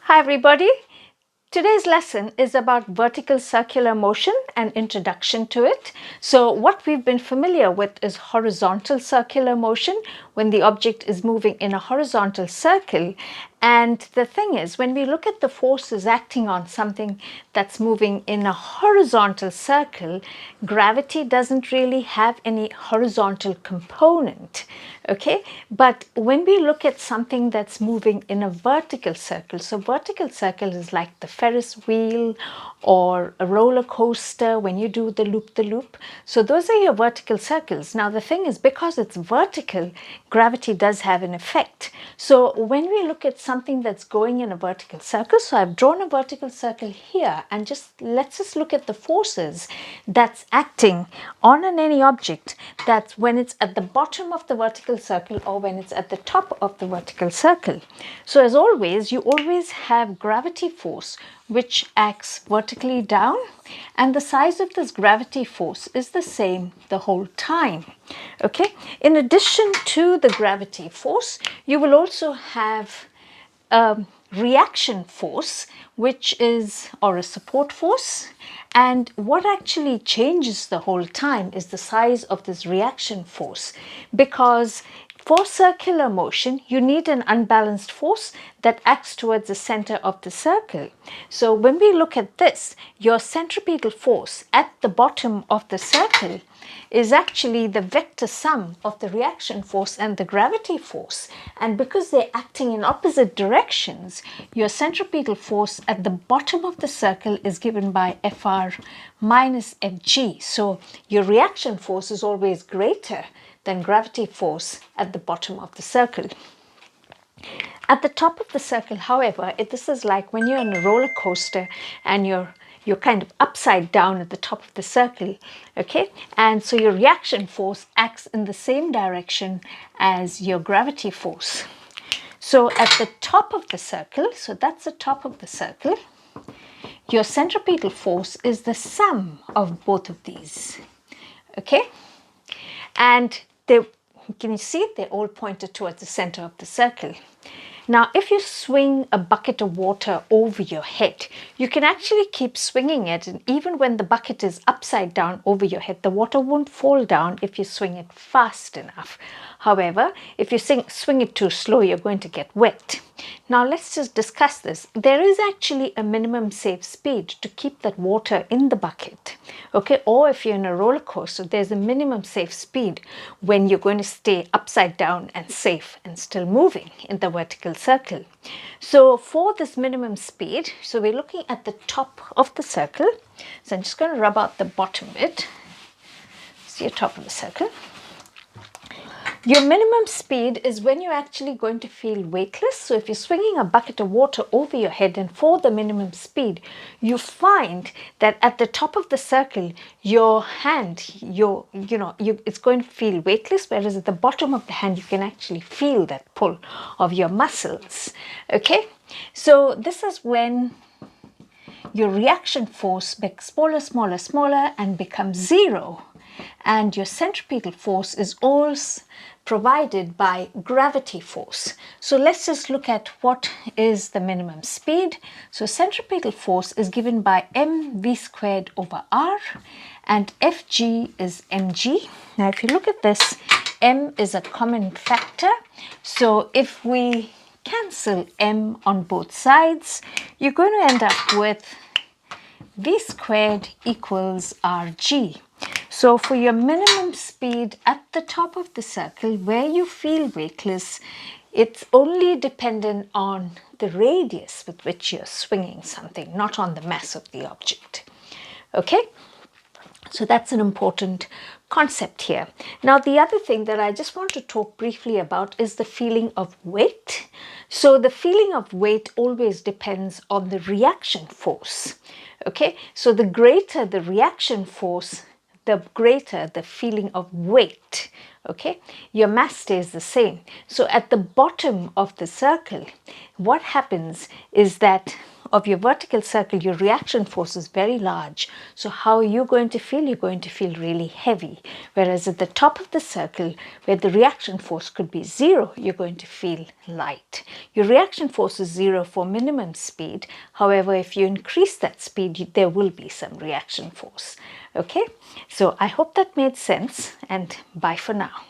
Hi everybody. Today's lesson is about vertical circular motion and introduction to it. So what we've been familiar with is horizontal circular motion when the object is moving in a horizontal circle. And the thing is, when we look at the forces acting on something that's moving in a horizontal circle, gravity doesn't really have any horizontal component. Okay, but when we look at something that's moving in a vertical circle, so vertical circle is like the Ferris wheel or a roller coaster when you do the loop. So those are your vertical circles. Now the thing is, because it's vertical, gravity does have an effect. So when we look at something that's going in a vertical circle, so I've drawn a vertical circle here, and let's just look at the forces that's acting on any object that's when it's at the bottom of the vertical circle or when it's at the top of the vertical circle. So as always, you always have gravity force which acts vertically down, and the size of this gravity force is the same the whole time. Okay, in addition to the gravity force, you will also have reaction force, which is, or a support force. And what actually changes the whole time is the size of this reaction force, because for circular motion, you need an unbalanced force that acts towards the center of the circle. So when we look at this, your centripetal force at the bottom of the circle is actually the vector sum of the reaction force and the gravity force. And because they're acting in opposite directions, your centripetal force at the bottom of the circle is given by Fr minus Fg. So your reaction force is always greater than gravity force at the bottom of the circle. At the top of the circle, however, this is like when you're on a roller coaster and you're kind of upside down at the top of the circle, okay? And so your reaction force acts in the same direction as your gravity force. So at the top of the circle, so that's the top of the circle, your centripetal force is the sum of both of these, okay? And can you see they're all pointed towards the center of the circle. Now, if you swing a bucket of water over your head, you can actually keep swinging it, and even when the bucket is upside down over your head, the water won't fall down if you swing it fast enough. However, if you swing it too slow, you're going to get wet. Now, let's just discuss this. There is actually a minimum safe speed to keep that water in the bucket, okay? Or if you're in a roller coaster, there's a minimum safe speed when you're going to stay upside down and safe and still moving in the vertical circle. So for this minimum speed, so we're looking at the top of the circle. So I'm just going to rub out the bottom bit. See your top of the circle. Your minimum speed is when you're actually going to feel weightless. So if you're swinging a bucket of water over your head, and for the minimum speed, you find that at the top of the circle, your hand, it's going to feel weightless, whereas at the bottom of the hand, you can actually feel that pull of your muscles. Okay, so this is when your reaction force makes smaller, and becomes zero. And your centripetal force is always provided by gravity force. So let's just look at what is the minimum speed. So centripetal force is given by mv squared over r, and Fg is mg. Now if you look at this, m is a common factor. So if we cancel m on both sides, you're going to end up with v squared equals rg. So for your minimum speed at the top of the circle where you feel weightless, it's only dependent on the radius with which you're swinging something, not on the mass of the object. Okay? So that's an important concept here. Now, the other thing that I just want to talk briefly about is the feeling of weight. So the feeling of weight always depends on the reaction force. Okay, so the greater the reaction force, the greater the feeling of weight. Okay, your mass stays the same. So at the bottom of the circle, what happens is that of your vertical circle, your reaction force is very large. So how are you going to feel? You're going to feel really heavy. Whereas at the top of the circle, where the reaction force could be 0, you're going to feel light. Your reaction force is 0 for minimum speed. However, if you increase that speed, there will be some reaction force. Okay, so I hope that made sense, and bye for now.